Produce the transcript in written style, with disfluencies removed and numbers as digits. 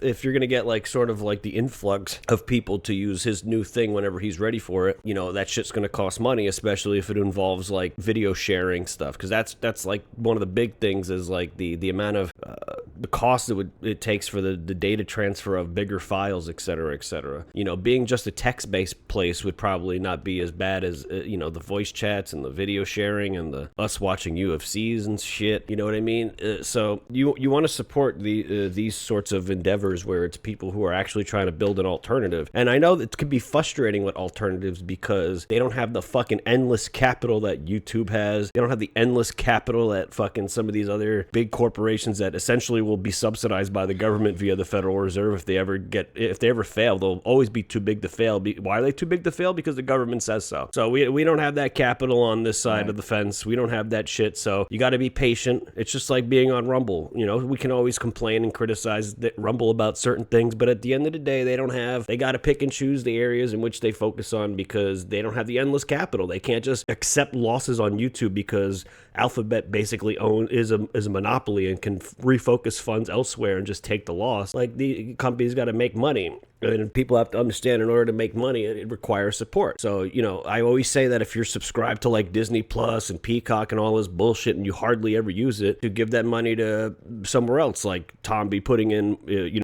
if you're going to get like sort of like the influx of people to use his new thing whenever he's ready for it, you know, that shit's going to cost money, especially if it involves like video sharing stuff, because that's like one of the big things is like the amount of the cost it takes for the data transfer of bigger files, et cetera, et cetera. You know, being just a text-based place would probably not be as bad as you know, the voice chats and the video sharing and the us watching UFCs and shit. You know what I mean? So you want to support these sorts of endeavors where it's people who are actually trying to build an alternative. And I know that it could be frustrating with alternatives because they don't have the fucking endless capital that YouTube has. They don't have the endless capital that fucking some of these other big corporations that essentially will be subsidized by the government via the Federal Reserve. If they ever fail, they'll always be too big to fail. Why are they too big to fail? Because the government says so. So we don't have that capital on this side of the fence. We don't have that shit. So you got to be patient. It's just like being on Rumble. You know, we can always complain and criticize Rumble about certain things, but at the end of the day, they got to pick and choose the areas in which they focus on because they don't have the endless capital. They can't just accept losses on YouTube because Alphabet basically is a monopoly and can refocus funds elsewhere and just take the loss. Like, the company's got to make money. And people have to understand, in order to make money, it requires support. So, you know, I always say that if you're subscribed to like Disney Plus and Peacock and all this bullshit and you hardly ever use it, to give that money to somewhere else, like Tom be putting in, you